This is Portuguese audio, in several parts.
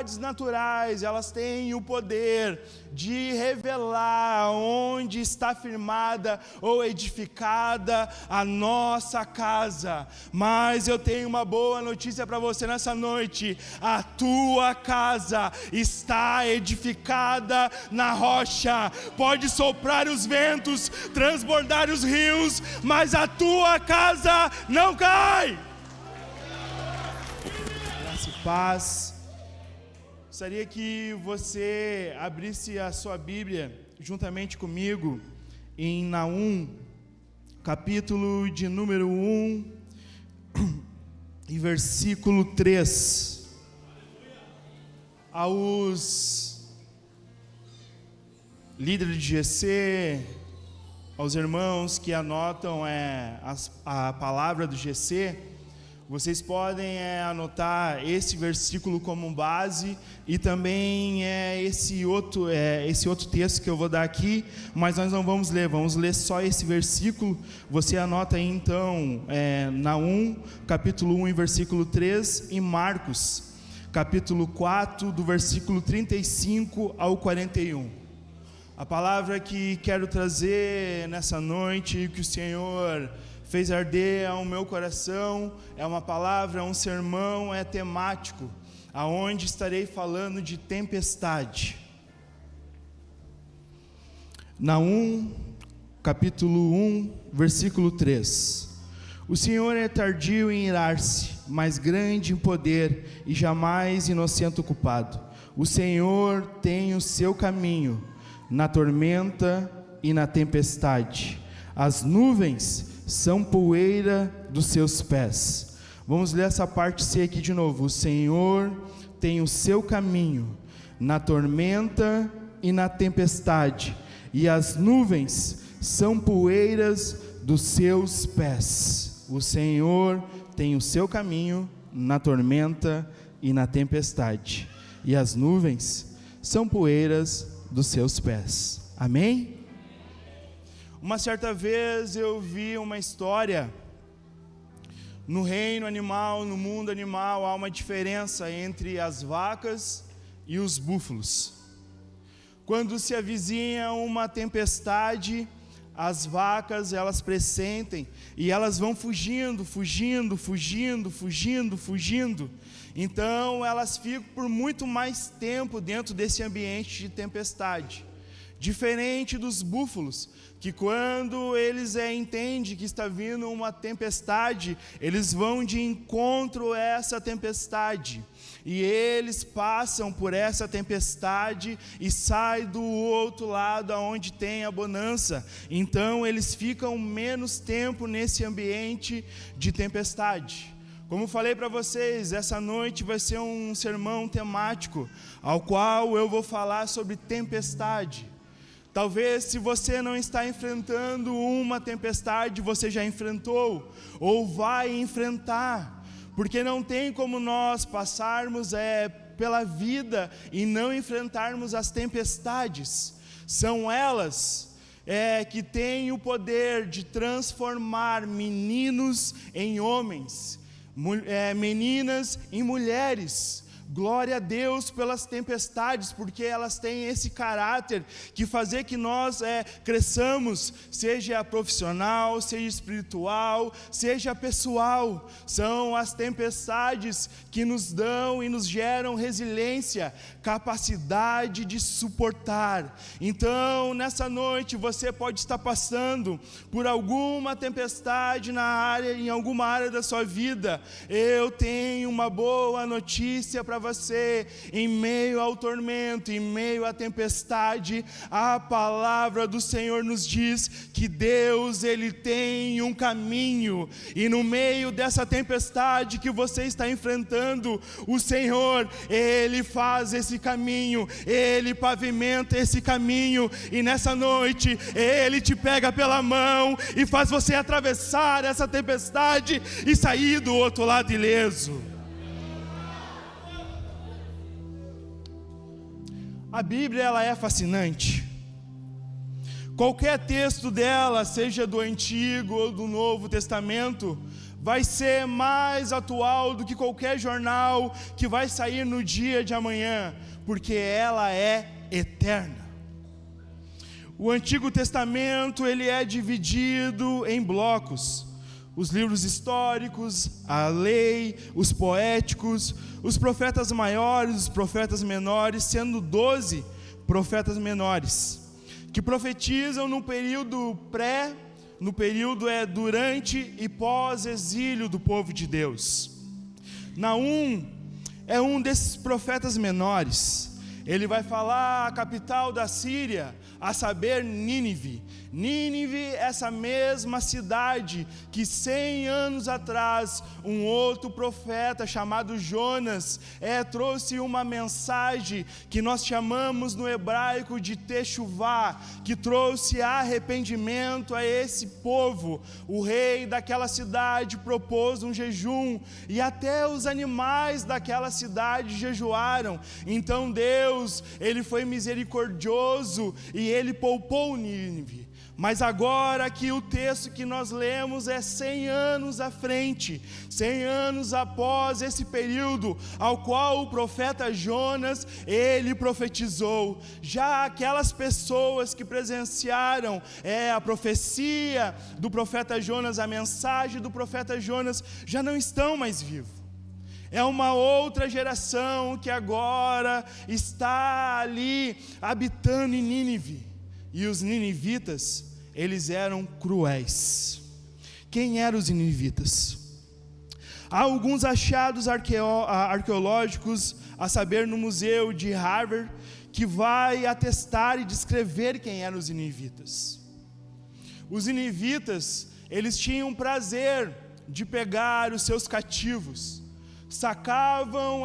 autoridades naturais, elas têm o poder de revelar onde está firmada ou edificada a nossa casa. Mas eu tenho uma boa notícia para você nessa noite: a tua casa está edificada na rocha. Pode soprar os ventos, transbordar os rios, mas a tua casa não cai. Graça e paz. Gostaria que você abrisse a sua Bíblia juntamente comigo em Naum, capítulo de número 1 e versículo 3. Aos líderes de GC, aos irmãos que anotam a palavra do GC, vocês podem anotar esse versículo como base e também esse outro texto que eu vou dar aqui, mas nós não vamos ler só esse versículo. Você anota aí então Naum, capítulo 1 e versículo 3, e Marcos, capítulo 4, do versículo 35 ao 41. A palavra que quero trazer nessa noite, que o Senhor fez arder ao meu coração, é uma palavra, é um sermão, é temático, aonde estarei falando de tempestade. Naum, capítulo 1, versículo 3. O Senhor é tardio em irar-se, mas grande em poder, e jamais inocente o culpado. O Senhor tem o seu caminho na tormenta e na tempestade. As nuvens são poeira dos seus pés. Vamos ler essa parte C aqui de novo. O Senhor tem o seu caminho na tormenta e na tempestade, e as nuvens são poeiras dos seus pés. O Senhor tem o seu caminho na tormenta e na tempestade, e as nuvens são poeiras dos seus pés. Amém? Uma certa vez eu vi uma história. No reino animal, no mundo animal, há uma diferença entre as vacas e os búfalos. Quando se avizinha uma tempestade, as vacas, elas pressentem e elas vão fugindo. Então elas ficam por muito mais tempo dentro desse ambiente de tempestade. Diferente dos búfalos, que quando eles entendem que está vindo uma tempestade, eles vão de encontro a essa tempestade, e eles passam por essa tempestade e saem do outro lado aonde tem a bonança. Então eles ficam menos tempo nesse ambiente de tempestade. Como falei para vocês, essa noite vai ser um sermão temático, ao qual eu vou falar sobre tempestade. Talvez, se você não está enfrentando uma tempestade, você já enfrentou ou vai enfrentar, porque não tem como nós passarmos pela vida e não enfrentarmos as tempestades. São elas que têm o poder de transformar meninos em homens, meninas em mulheres. Glória a Deus pelas tempestades, porque elas têm esse caráter que fazer que nós cresçamos, seja profissional, seja espiritual, seja pessoal. São as tempestades que nos dão e nos geram resiliência, capacidade de suportar. Então, nessa noite, você pode estar passando por alguma tempestade em alguma área da sua vida. Eu tenho uma boa notícia para você. Em meio ao tormento, em meio à tempestade, a palavra do Senhor nos diz que Deus, Ele tem um caminho, e no meio dessa tempestade que você está enfrentando, o Senhor, Ele faz esse caminho, Ele pavimenta esse caminho, e nessa noite Ele te pega pela mão e faz você atravessar essa tempestade e sair do outro lado ileso. A Bíblia, ela é fascinante. Qualquer texto dela, seja do Antigo ou do Novo Testamento, vai ser mais atual do que qualquer jornal que vai sair no dia de amanhã, porque ela é eterna. O Antigo Testamento, ele é dividido em blocos: os livros históricos, a lei, os poéticos, os profetas maiores, os profetas menores, sendo 12 profetas menores, que profetizam no período durante e pós-exílio do povo de Deus. Naum é um desses profetas menores. Ele vai falar a capital da Síria, a saber, Nínive. Nínive, essa mesma cidade que 100 anos atrás um outro profeta chamado Jonas trouxe uma mensagem que nós chamamos no hebraico de Techuvá, que trouxe arrependimento a esse povo. O rei daquela cidade propôs um jejum e até os animais daquela cidade jejuaram. Então Deus, ele foi misericordioso e ele poupou Nínive. Mas agora aqui o texto que nós lemos é 100 anos à frente, 100 anos após esse período ao qual o profeta Jonas, ele profetizou. Já aquelas pessoas que presenciaram a profecia do profeta Jonas, a mensagem do profeta Jonas, já não estão mais vivos. É uma outra geração que agora está ali habitando em Nínive. E os ninivitas, eles eram cruéis. Quem eram os ninivitas? Há alguns achados arqueológicos, a saber, no museu de Harvard, que vai atestar e descrever quem eram os ninivitas. Os ninivitas, eles tinham prazer de pegar os seus cativos. Sacavam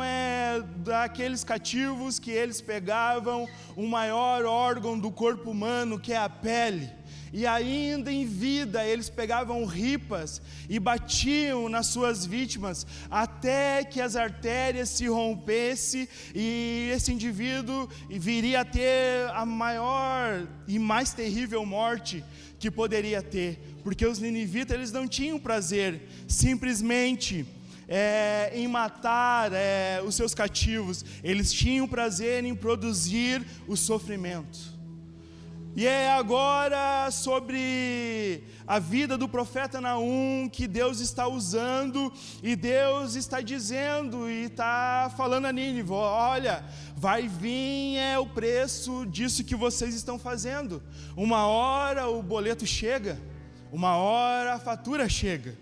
daqueles cativos que eles pegavam o maior órgão do corpo humano, que é a pele. E ainda em vida eles pegavam ripas e batiam nas suas vítimas até que as artérias se rompessem, e esse indivíduo viria a ter a maior e mais terrível morte que poderia ter, porque os ninivitas, eles não tinham prazer simplesmente em matar os seus cativos. Eles tinham prazer em produzir o sofrimento. E é agora sobre a vida do profeta Naum que Deus está usando, e Deus está dizendo e está falando a Nínive: olha, vai vir o preço disso que vocês estão fazendo. Uma hora o boleto chega, uma hora a fatura chega.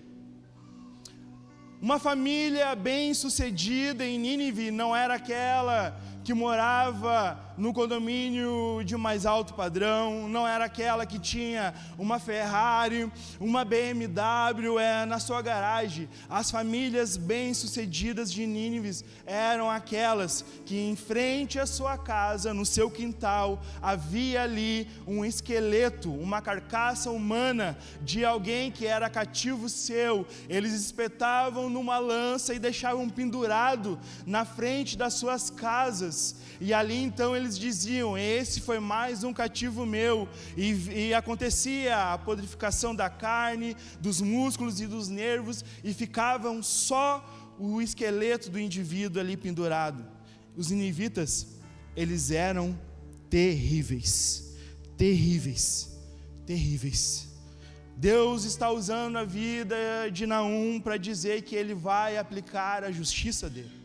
Uma família bem-sucedida em Nínive não era aquela que morava no condomínio de mais alto padrão, não era aquela que tinha uma Ferrari, uma BMW na sua garagem. As famílias bem-sucedidas de Nínive eram aquelas que em frente à sua casa, no seu quintal, havia ali um esqueleto, uma carcaça humana de alguém que era cativo seu. Eles espetavam numa lança e deixavam pendurado na frente das suas casas. E ali então eles diziam: esse foi mais um cativo meu. E acontecia a purificação da carne, dos músculos e dos nervos, e ficavam só o esqueleto do indivíduo ali pendurado. Os ninivitas, eles eram terríveis, terríveis, terríveis. Deus está usando a vida de Naum para dizer que ele vai aplicar a justiça dele,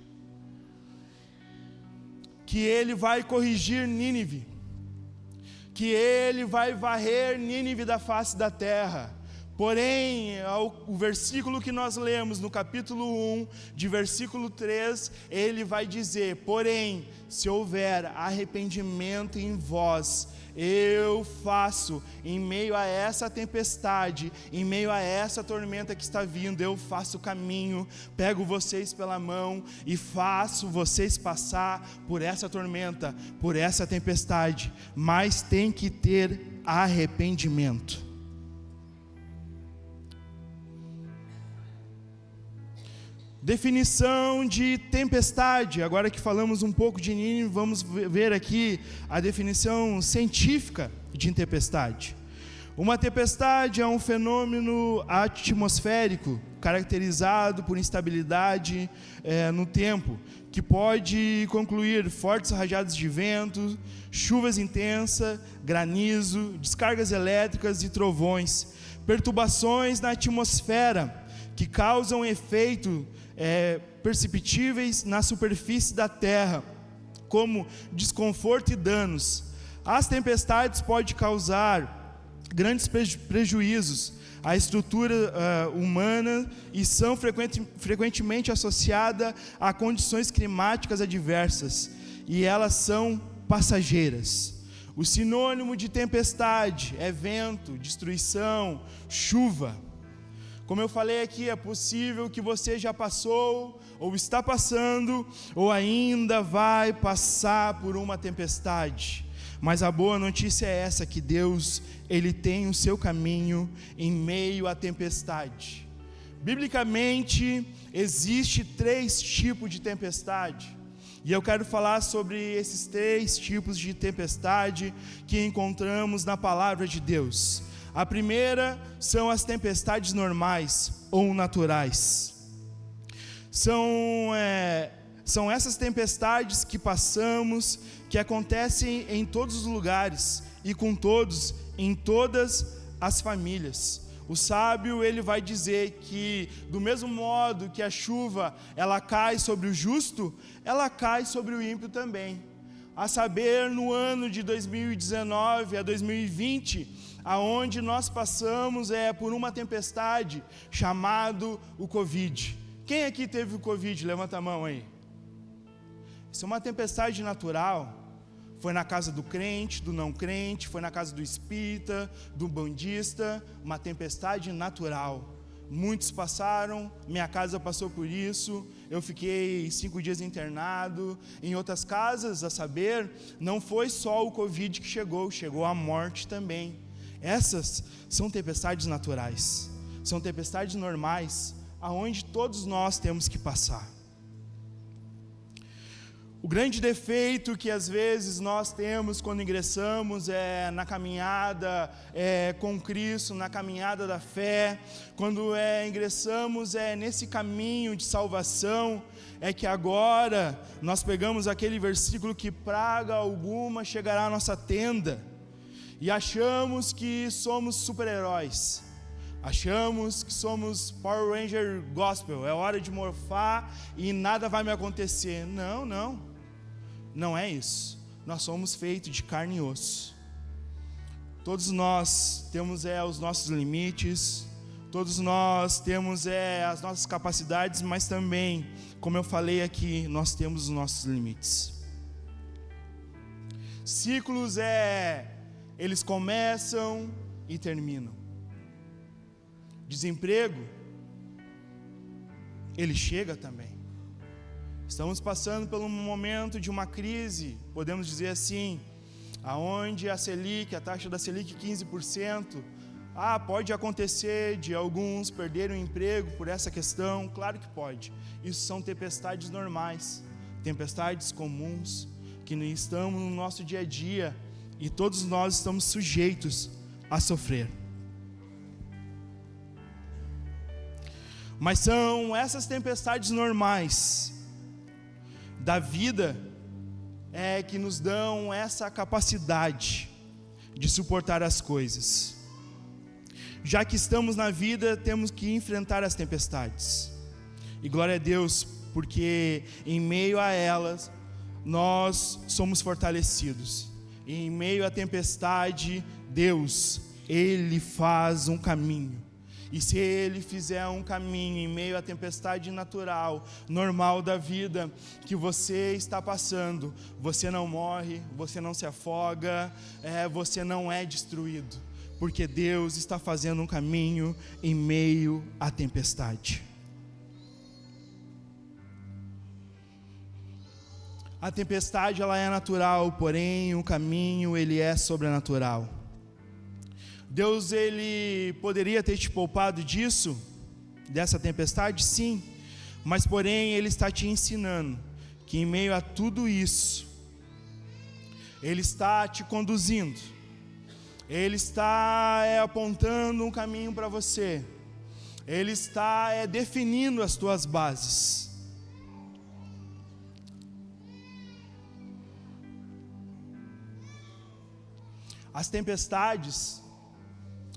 que ele vai corrigir Nínive, que ele vai varrer Nínive da face da terra. Porém, o versículo que nós lemos no capítulo 1, de versículo 3, ele vai dizer: porém, se houver arrependimento em vós, eu faço, em meio a essa tempestade, em meio a essa tormenta que está vindo, eu faço caminho, pego vocês pela mão e faço vocês passar por essa tormenta, por essa tempestade, mas tem que ter arrependimento. Definição de tempestade. Agora que falamos um pouco de Nínive, vamos ver aqui a definição científica de tempestade. Uma tempestade é um fenômeno atmosférico caracterizado por instabilidade no tempo, que pode concluir fortes rajadas de vento, chuvas intensas, granizo, descargas elétricas e trovões, perturbações na atmosfera que causam efeitos perceptíveis na superfície da Terra, como desconforto e danos. As tempestades podem causar grandes prejuízos à estrutura humana e são frequentemente associadas a condições climáticas adversas, e elas são passageiras. O sinônimo de tempestade é vento, destruição, chuva. Como eu falei aqui, é possível que você já passou, ou está passando, ou ainda vai passar por uma tempestade. Mas a boa notícia é essa, que Deus, Ele tem o seu caminho em meio à tempestade. Biblicamente, existe 3 tipos de tempestade. E eu quero falar sobre esses 3 tipos de tempestade que encontramos na palavra de Deus. A primeira são as tempestades normais ou naturais. São essas tempestades que passamos, que acontecem em todos os lugares e com todos, em todas as famílias. O sábio, ele vai dizer que do mesmo modo que a chuva, ela cai sobre o justo, ela cai sobre o ímpio também. A saber, no ano de 2019 a 2020, aonde nós passamos por uma tempestade chamado o Covid. Quem aqui teve o Covid? Levanta a mão aí. Isso é uma tempestade natural. Foi na casa do crente, do não crente, foi na casa do espírita, do bandista, uma tempestade natural. Muitos passaram, minha casa passou por isso, eu fiquei 5 dias internado. Em outras casas, a saber, não foi só o Covid que chegou a morte também. Essas são tempestades naturais, são tempestades normais, aonde todos nós temos que passar. O grande defeito que às vezes nós temos quando ingressamos na caminhada com Cristo, na caminhada da fé, quando ingressamos nesse caminho de salvação, é que agora nós pegamos aquele versículo que praga alguma chegará à nossa tenda, e achamos que somos super-heróis, achamos que somos Power Ranger Gospel, é hora de morfar e nada vai me acontecer. Não é isso. Nós somos feitos de carne e osso. Todos nós temos os nossos limites, todos nós temos as nossas capacidades, mas também, como eu falei aqui, nós temos os nossos limites. Ciclos eles começam e terminam. Desemprego, ele chega também. Estamos passando por um momento de uma crise, podemos dizer assim, aonde a taxa da Selic 15%, pode acontecer de alguns perderem o emprego por essa questão, claro que pode. Isso são tempestades normais, tempestades comuns, que estamos no nosso dia a dia, e todos nós estamos sujeitos a sofrer. Mas são essas tempestades normais da vida que nos dão essa capacidade de suportar as coisas. Já que estamos na vida, temos que enfrentar as tempestades. E glória a Deus, porque em meio a elas, nós somos fortalecidos. E em meio à tempestade, Deus, Ele faz um caminho. E se Ele fizer um caminho em meio à tempestade natural, normal da vida, que você está passando, você não morre, você não se afoga, você não é destruído, porque Deus está fazendo um caminho em meio à tempestade. A tempestade, ela é natural, porém o caminho, ele é sobrenatural. Deus, ele poderia ter te poupado dessa tempestade? Sim, mas porém ele está te ensinando que em meio a tudo isso, ele está te conduzindo, ele está apontando um caminho para você. Ele está definindo as tuas bases. As tempestades,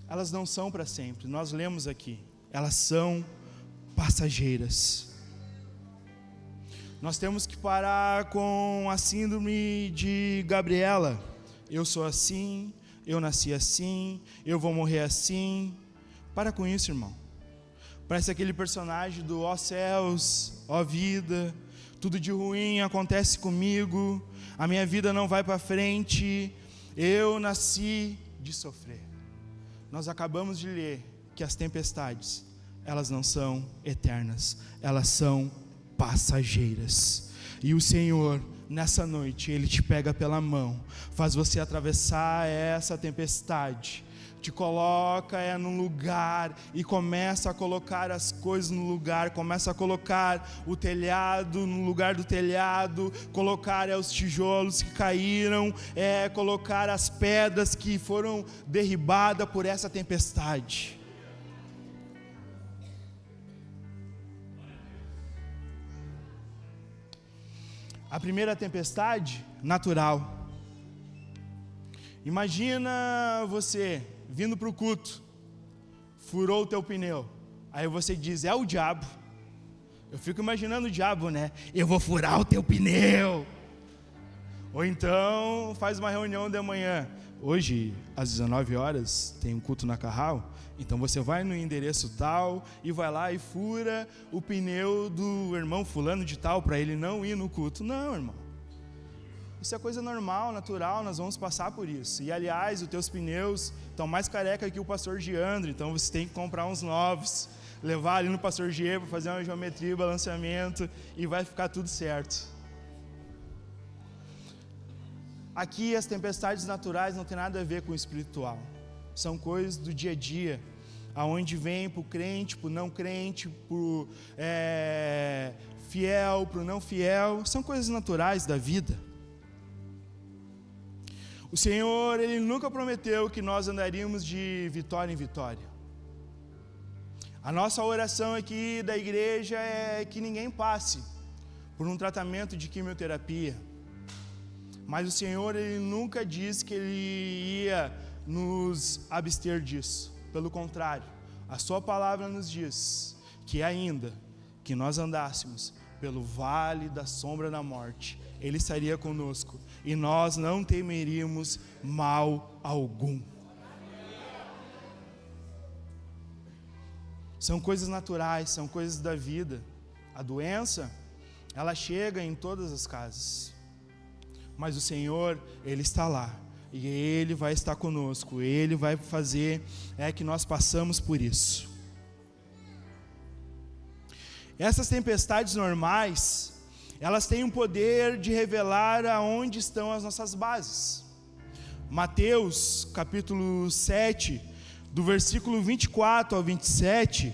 elas não são para sempre. Nós lemos aqui, elas são passageiras. Nós temos que parar com a síndrome de Gabriela. Eu sou assim, eu nasci assim, eu vou morrer assim. Para com isso, irmão. Parece aquele personagem do ó céus, ó vida, tudo de ruim acontece comigo, a minha vida não vai para frente, eu nasci de sofrer. Nós acabamos de ler que as tempestades, elas não são eternas, elas são passageiras. E o Senhor, nessa noite, Ele te pega pela mão, faz você atravessar essa tempestade, te coloca num lugar e começa a colocar as coisas no lugar, começa a colocar o telhado no lugar do telhado, colocar os tijolos que caíram, colocar as pedras que foram derribadas por essa tempestade. A primeira tempestade, natural. Imagina você vindo para o culto, furou o teu pneu, aí você diz, é o diabo. Eu fico imaginando o diabo, né? Eu vou furar o teu pneu. Ou então faz uma reunião de manhã, hoje às 19 horas tem um culto na Carral, então você vai no endereço tal e vai lá e fura o pneu do irmão fulano de tal para ele não ir no culto. Não, irmão, isso é coisa normal, natural, nós vamos passar por isso. E aliás, os teus pneus estão mais careca que o pastor Giandro, então você tem que comprar uns novos, levar ali no pastor Giê para fazer uma geometria, balanceamento, e vai ficar tudo certo. Aqui as tempestades naturais não tem nada a ver com o espiritual, são coisas do dia a dia, aonde vem para o crente, para o não crente, para o fiel, para o não fiel, são coisas naturais da vida. O Senhor, Ele nunca prometeu que nós andaríamos de vitória em vitória. A nossa oração aqui da igreja é que ninguém passe por um tratamento de quimioterapia. Mas o Senhor, Ele nunca disse que Ele ia nos abster disso. Pelo contrário, a Sua palavra nos diz que ainda que nós andássemos pelo vale da sombra da morte, Ele estaria conosco e nós não temeríamos mal algum. São coisas naturais, são coisas da vida. A doença, ela chega em todas as casas, mas o Senhor, Ele está lá e Ele vai estar conosco, Ele vai fazer que nós passamos por isso. Essas tempestades normais, elas têm o poder de revelar aonde estão as nossas bases. Mateus, capítulo 7, do versículo 24 ao 27,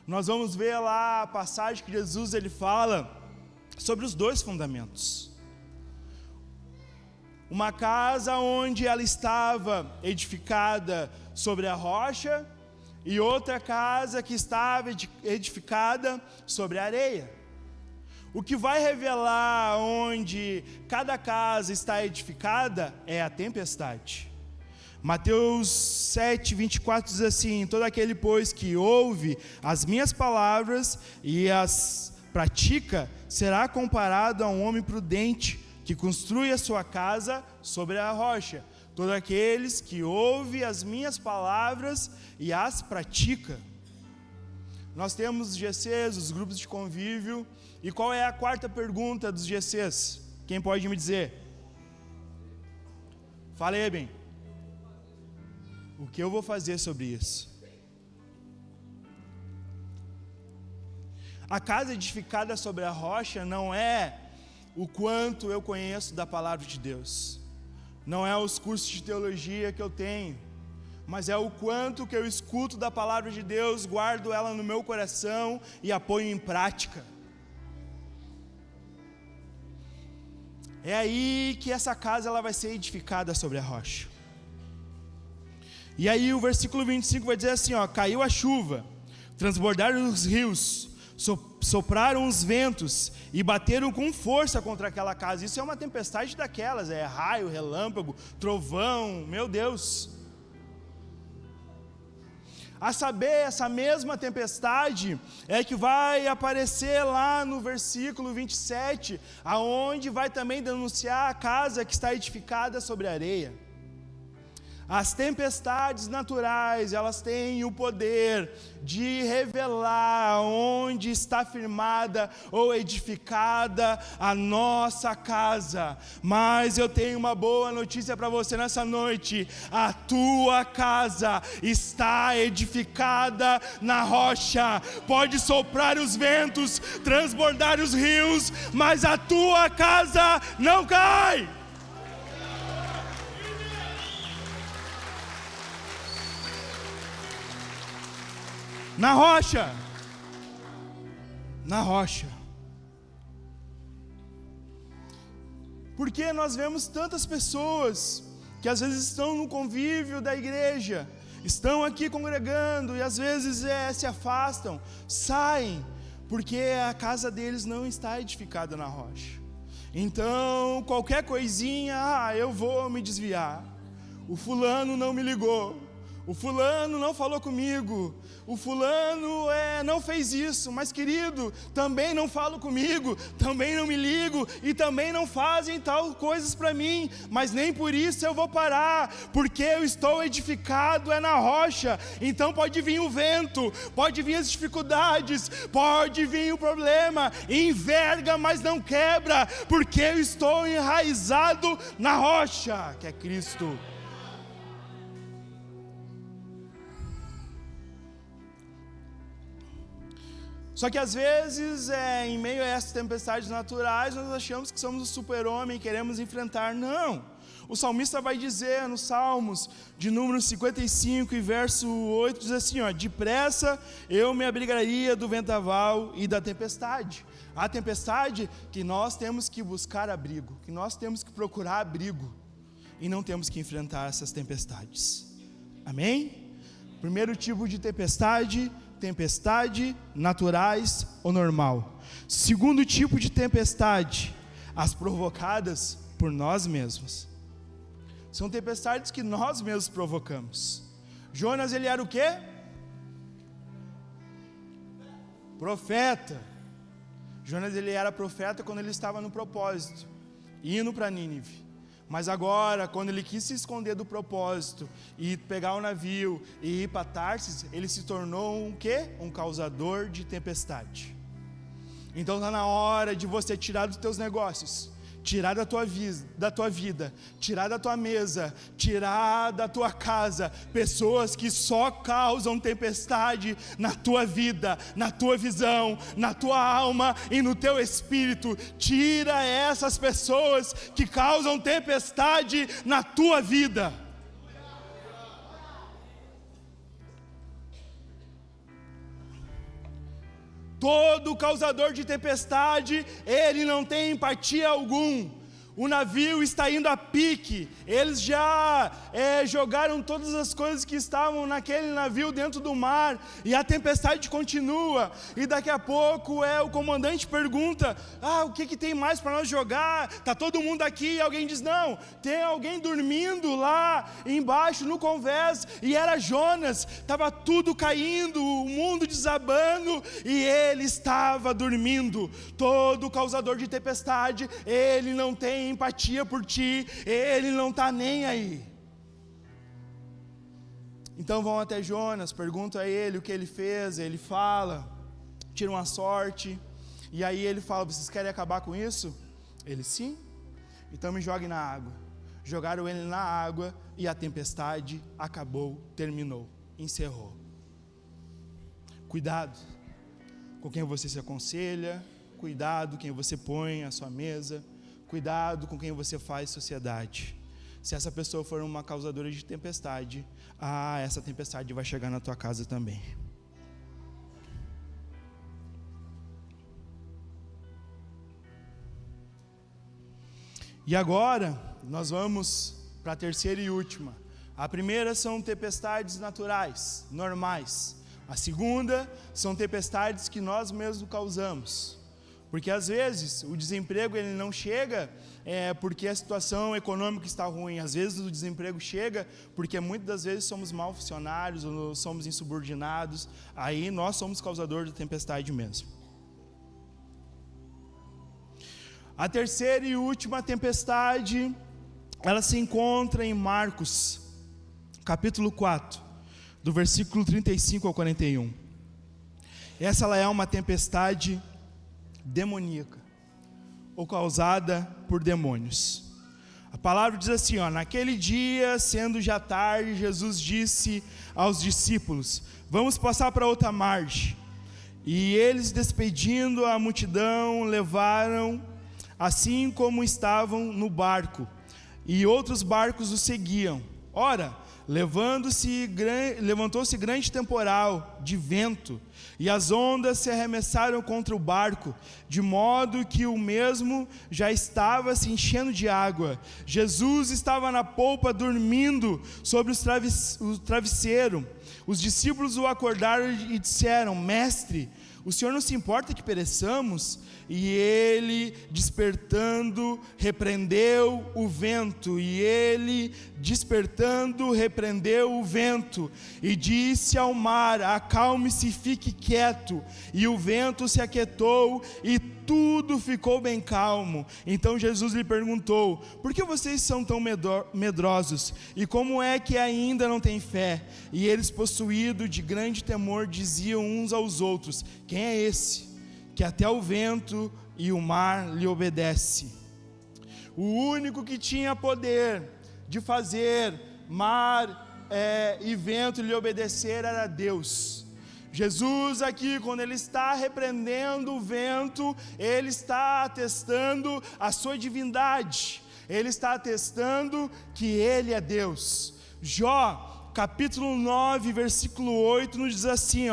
nós vamos ver lá a passagem que Jesus ele fala sobre os dois fundamentos. Uma casa onde ela estava edificada sobre a rocha, e outra casa que estava edificada sobre a areia. O que vai revelar onde cada casa está edificada é a tempestade. Mateus 7, 24 diz assim: todo aquele, pois, que ouve as minhas palavras e as pratica, será comparado a um homem prudente que construi a sua casa sobre a rocha. Todos aqueles que ouvem as minhas palavras e as pratica. Nós temos os GCs, os grupos de convívio. E qual é a quarta pergunta dos GCs? Quem pode me dizer? Fala aí, bem. O que eu vou fazer sobre isso? A casa edificada sobre a rocha não é o quanto eu conheço da palavra de Deus. Não é os cursos de teologia que eu tenho, mas é o quanto que eu escuto da palavra de Deus, guardo ela no meu coração e a ponho em prática. É aí que essa casa ela vai ser edificada sobre a rocha. E aí o versículo 25 vai dizer assim, caiu a chuva, transbordaram os rios, sopraram os ventos e bateram com força contra aquela casa. Isso é uma tempestade daquelas, é raio, relâmpago, trovão, meu Deus. A saber, essa mesma tempestade é que vai aparecer lá no versículo 27, aonde vai também denunciar a casa que está edificada sobre a areia. As tempestades naturais, elas têm o poder de revelar onde está firmada ou edificada a nossa casa. Mas eu tenho uma boa notícia para você nessa noite: a tua casa está edificada na rocha. Pode soprar os ventos, transbordar os rios, mas a tua casa não cai. Na rocha, na rocha. Porque nós vemos tantas pessoas que às vezes estão no convívio da igreja, estão aqui congregando e às vezes se afastam, saem, porque a casa deles não está edificada na rocha. Então, qualquer coisinha, eu vou me desviar. O fulano não me ligou. O fulano não falou comigo, o fulano não fez isso, mas querido, também não falo comigo, também não me ligo e também não fazem tal coisas para mim, mas nem por isso eu vou parar, porque eu estou edificado na rocha. Então pode vir o vento, pode vir as dificuldades, pode vir o problema, enverga, mas não quebra, porque eu estou enraizado na rocha, que é Cristo. Só que às vezes, em meio a essas tempestades naturais, nós achamos que somos o super-homem e queremos enfrentar. Não! O salmista vai dizer nos Salmos, de número 55 e verso 8, diz assim, depressa eu me abrigaria do vendaval e da tempestade. A tempestade que nós temos que buscar abrigo, que nós temos que procurar abrigo, e não temos que enfrentar essas tempestades. Amém? Primeiro tipo de tempestade naturais ou normal. Segundo tipo de tempestade, as provocadas por nós mesmos. São tempestades que nós mesmos provocamos. Jonas, ele era o quê? Profeta. Jonas, ele era profeta quando ele estava no propósito, indo para Nínive. Mas agora, quando ele quis se esconder do propósito e pegar o navio e ir para Tarsis, ele se tornou um quê? Um causador de tempestade. Então está na hora de você tirar dos teus negócios, tirar da tua vida, tirar da tua mesa, tirar da tua casa, pessoas que só causam tempestade na tua vida, na tua visão, na tua alma e no teu espírito. Tira essas pessoas que causam tempestade na tua vida. Todo causador de tempestade, ele não tem empatia algum. O navio está indo a pique, eles já jogaram todas as coisas que estavam naquele navio dentro do mar, e a tempestade continua, e daqui a pouco o comandante pergunta, o que tem mais para nós jogar? Está todo mundo aqui, e alguém diz, não, tem alguém dormindo lá embaixo no convés, e era Jonas, estava tudo caindo, o mundo desabando, e ele estava dormindo. Todo causador de tempestade, ele não tem empatia por ti, ele não está nem aí. Então vão até Jonas, perguntam a ele o que ele fez, ele fala, tira uma sorte, e aí ele fala, vocês querem acabar com isso? Ele, sim, então me joguem na água. Jogaram ele na água e a tempestade acabou, terminou, encerrou. Cuidado com quem você se aconselha, cuidado com quem você põe à sua mesa, cuidado com quem você faz sociedade. Se essa pessoa for uma causadora de tempestade, essa tempestade vai chegar na tua casa também. E agora, nós vamos para a terceira e última. A primeira são tempestades naturais, normais. A segunda são tempestades que nós mesmos causamos. Porque às vezes o desemprego ele não chega porque a situação econômica está ruim. Às vezes o desemprego chega porque muitas das vezes somos mal funcionários ou somos insubordinados. Aí nós somos causadores da tempestade mesmo. A terceira e última tempestade, ela se encontra em Marcos, capítulo 4, do versículo 35 ao 41. Essa ela é uma tempestade demoníaca, ou causada por demônios. A palavra diz assim, naquele dia, sendo já tarde, Jesus disse aos discípulos: vamos passar para outra margem. E eles, despedindo a multidão, levaram assim como estavam no barco, e outros barcos o seguiam. Ora, levantou-se grande temporal de vento, e as ondas se arremessaram contra o barco, de modo que o mesmo já estava se enchendo de água. Jesus estava na polpa dormindo sobre o travesseiro. Os discípulos o acordaram e disseram: Mestre, o Senhor não se importa que pereçamos? E ele, despertando, repreendeu o vento. E disse ao mar: acalme-se e fique quieto. E o vento se aquietou e tudo ficou bem calmo. Então Jesus lhe perguntou: por que vocês são tão medrosos? E como é que ainda não têm fé? E eles, possuídos de grande temor, diziam uns aos outros: quem é esse que até o vento e o mar lhe obedece? O único que tinha poder de fazer mar e vento lhe obedecer era Deus. Jesus aqui, quando ele está repreendendo o vento, ele está atestando a sua divindade, ele está atestando que ele é Deus. Jó capítulo 9, versículo 8, nos diz assim,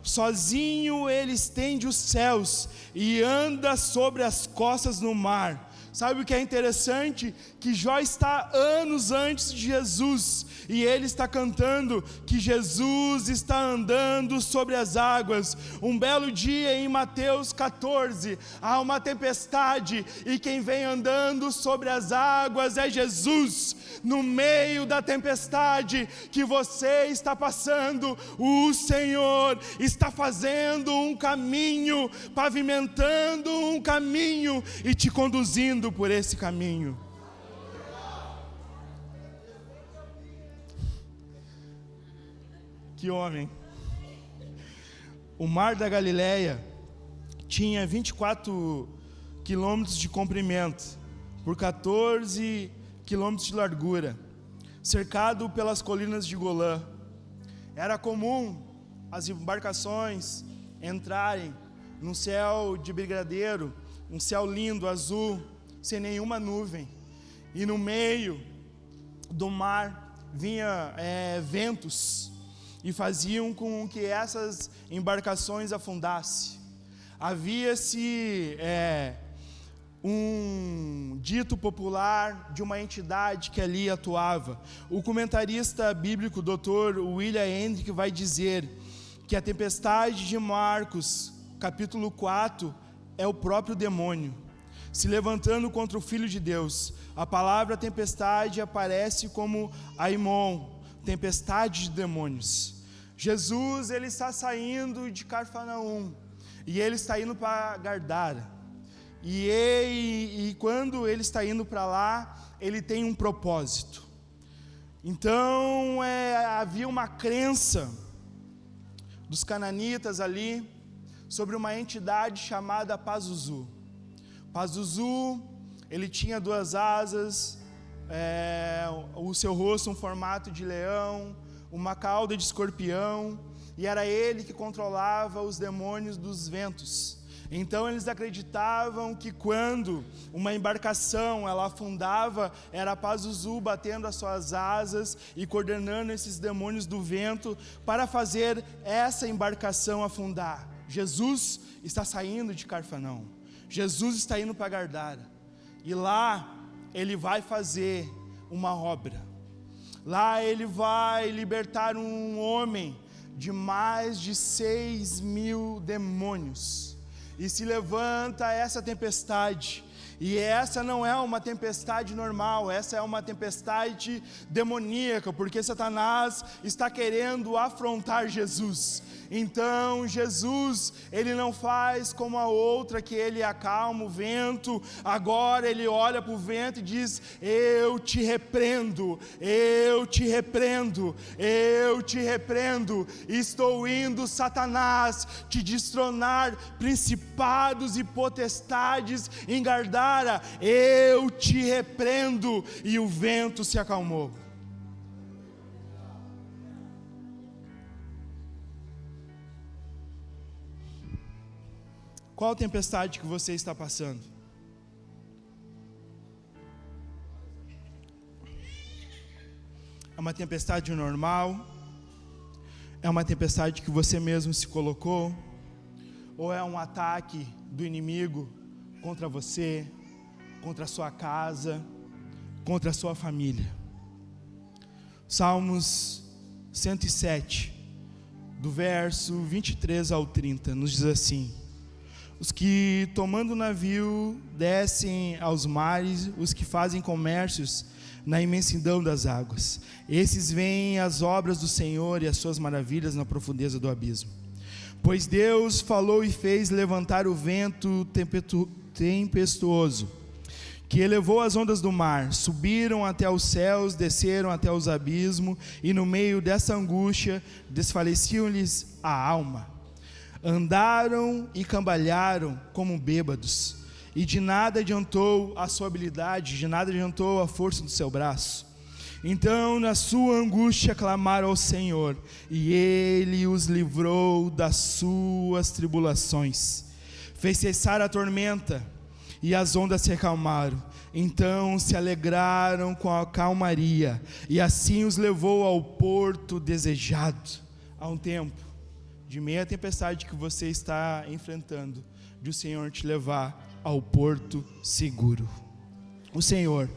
sozinho ele estende os céus e anda sobre as costas do mar. Sabe o que é interessante? Que Jó está anos antes de Jesus, e ele está cantando que Jesus está andando sobre as águas. Um belo dia em Mateus 14, há uma tempestade, e quem vem andando sobre as águas é Jesus. No meio da tempestade que você está passando, o Senhor está fazendo um caminho, pavimentando um caminho e te conduzindo por esse caminho. Que homem! O mar da Galileia tinha 24 quilômetros de comprimento por 14 quilômetros de largura, cercado pelas colinas de Golã. Era comum as embarcações entrarem num céu de brigadeiro, um céu lindo, azul, sem nenhuma nuvem, e no meio do mar vinha ventos, e faziam com que essas embarcações afundassem. Havia-se um dito popular de uma entidade que ali atuava. O comentarista bíblico Dr. William Hendrick vai dizer que a tempestade de Marcos capítulo 4 é o próprio demônio se levantando contra o Filho de Deus. A palavra tempestade aparece como aimon, tempestade de demônios. Jesus, ele está saindo de Cafarnaum e ele está indo para Gadara. E quando ele está indo para lá, ele tem um propósito. Então havia uma crença dos cananitas ali sobre uma entidade chamada Pazuzu. Pazuzu, ele tinha 2 asas, o seu rosto um formato de leão, uma cauda de escorpião, e era ele que controlava os demônios dos ventos. Então eles acreditavam que quando uma embarcação ela afundava, era Pazuzu batendo as suas asas e coordenando esses demônios do vento para fazer essa embarcação afundar. Jesus está saindo de Cafarnaum, Jesus está indo para Gadara, e lá ele vai fazer uma obra. Lá ele vai libertar um homem de mais de 6.000 demônios. E se levanta essa tempestade. E essa não é uma tempestade normal, essa é uma tempestade demoníaca, porque Satanás está querendo afrontar Jesus. Então Jesus, ele não faz como a outra, que ele acalma o vento. Agora ele olha para o vento e diz: eu te repreendo, eu te repreendo, eu te repreendo. Estou indo, Satanás, te destronar principados e potestades em Gardara. Eu te repreendo. E o vento se acalmou. Qual tempestade que você está passando? É uma tempestade normal? É uma tempestade que você mesmo se colocou? Ou é um ataque do inimigo contra você, contra a sua casa, contra a sua família? Salmos 107, do verso 23 ao 30, nos diz assim: os que tomando o navio descem aos mares, os que fazem comércios na imensidão das águas, esses veem as obras do Senhor e as suas maravilhas na profundeza do abismo. Pois Deus falou e fez levantar o vento tempestuoso, que elevou as ondas do mar, subiram até os céus, desceram até os abismos, e no meio dessa angústia desfaleciam-lhes a alma. Andaram e cambalharam como bêbados, e de nada adiantou a sua habilidade, de nada adiantou a força do seu braço. Então na sua angústia clamaram ao Senhor, e Ele os livrou das suas tribulações. Fez cessar a tormenta, e as ondas se acalmaram. Então se alegraram com a calmaria, e assim os levou ao porto desejado. Há um tempo, de meia tempestade que você está enfrentando, de o Senhor te levar ao porto seguro. O Senhor,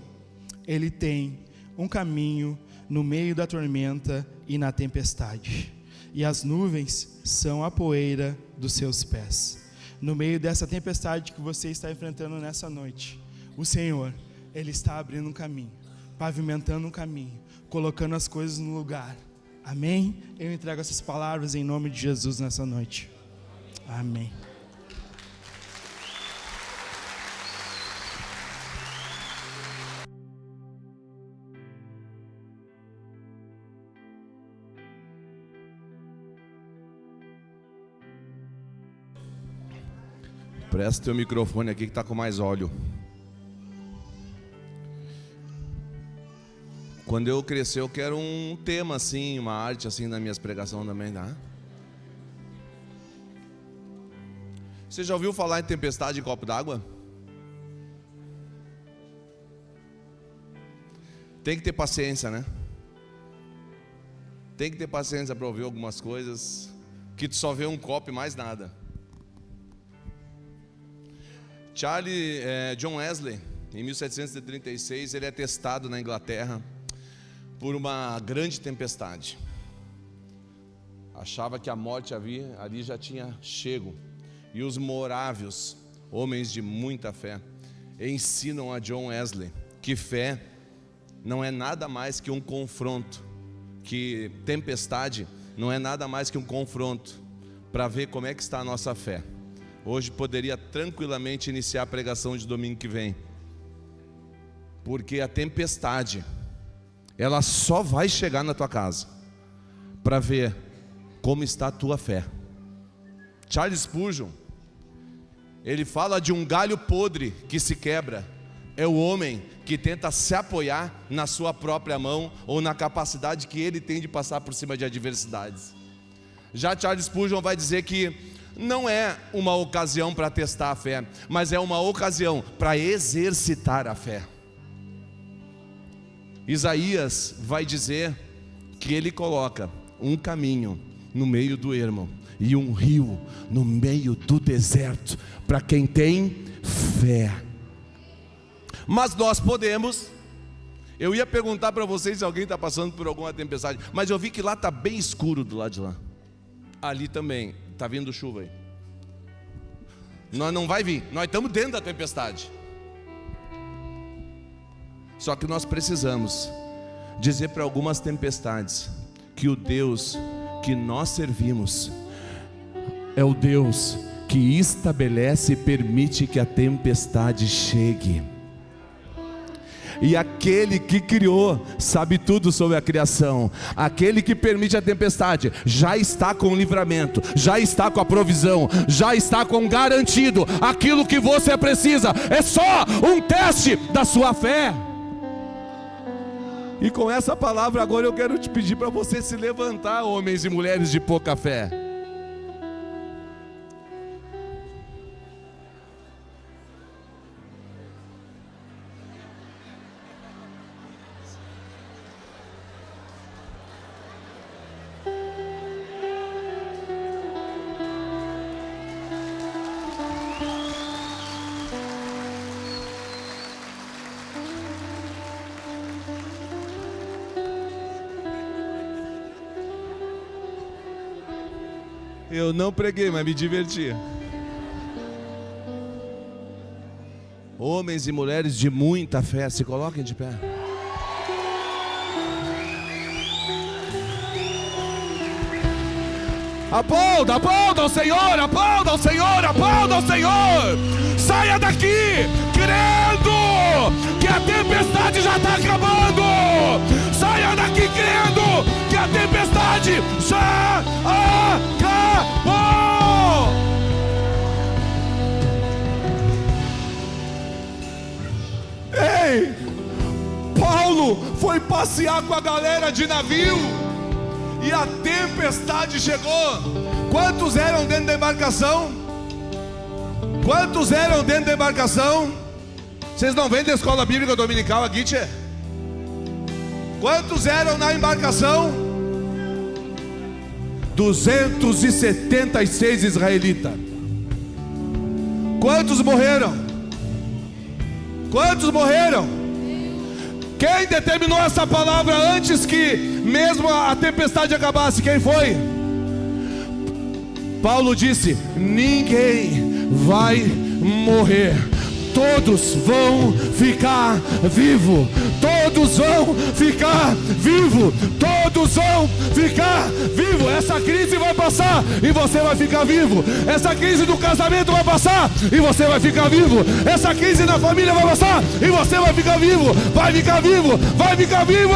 Ele tem um caminho no meio da tormenta e na tempestade, e as nuvens são a poeira dos seus pés. No meio dessa tempestade que você está enfrentando nessa noite, o Senhor, Ele está abrindo um caminho, pavimentando um caminho, colocando as coisas no lugar. Amém? Eu entrego essas palavras em nome de Jesus nessa noite. Amém. Presta teu microfone aqui que está com mais óleo. Quando eu crescer, eu quero um tema assim, uma arte assim nas minhas pregações também, tá? Você já ouviu falar em tempestade em copo d'água? Tem que ter paciência, né? Tem que ter paciência para ouvir algumas coisas que tu só vê um copo e mais nada. John Wesley, em 1736, ele é testado na Inglaterra por uma grande tempestade. Achava que a morte ali já tinha chego. E os morávios, homens de muita fé, ensinam a John Wesley que fé não é nada mais que um confronto, que tempestade não é nada mais que um confronto para ver como é que está a nossa fé. Hoje poderia tranquilamente iniciar a pregação de domingo que vem, porque a tempestade, ela só vai chegar na tua casa para ver como está a tua fé. Charles Spurgeon, ele fala de um galho podre que se quebra. É o homem que tenta se apoiar na sua própria mão ou na capacidade que ele tem de passar por cima de adversidades. Já Charles Spurgeon vai dizer que não é uma ocasião para testar a fé, mas é uma ocasião para exercitar a fé. Isaías vai dizer que ele coloca um caminho no meio do ermo e um rio no meio do deserto para quem tem fé. Mas nós podemos. Eu ia perguntar para vocês se alguém está passando por alguma tempestade, mas eu vi que lá está bem escuro do lado de lá. Ali também, está vindo chuva aí. Nós não vai vir, nós estamos dentro da tempestade. Só que nós precisamos dizer para algumas tempestades que o Deus que nós servimos é o Deus que estabelece e permite que a tempestade chegue. E aquele que criou sabe tudo sobre a criação. Aquele que permite a tempestade já está com o livramento, já está com a provisão, já está com garantido aquilo que você precisa. É só um teste da sua fé. E com essa palavra agora eu quero te pedir para você se levantar, homens e mulheres de pouca fé. Eu não preguei, mas me diverti. Homens e mulheres de muita fé, se coloquem de pé. Aplauda, aplauda ao Senhor, aplauda ao Senhor, aplauda ao Senhor. Saia daqui crendo que a tempestade já está acabando. Saia daqui crendo que a tempestade já acabou. Ei, Paulo foi passear com a galera de navio e a tempestade chegou. Quantos eram dentro da embarcação? Quantos eram dentro da embarcação? Vocês não vêm da escola bíblica dominical aqui, tchê? Quantos eram na embarcação? 276 israelitas. Quantos morreram? Quantos morreram? Quem determinou essa palavra antes que mesmo a tempestade acabasse? Quem foi? Paulo disse: ninguém vai morrer, todos vão ficar vivos. Todos vão ficar vivos. Todos vão ficar vivos. Essa crise vai passar e você vai ficar vivo. Essa crise do casamento vai passar e você vai ficar vivo. Essa crise na família vai passar e você vai ficar vivo. Vai ficar vivo. Vai ficar vivo.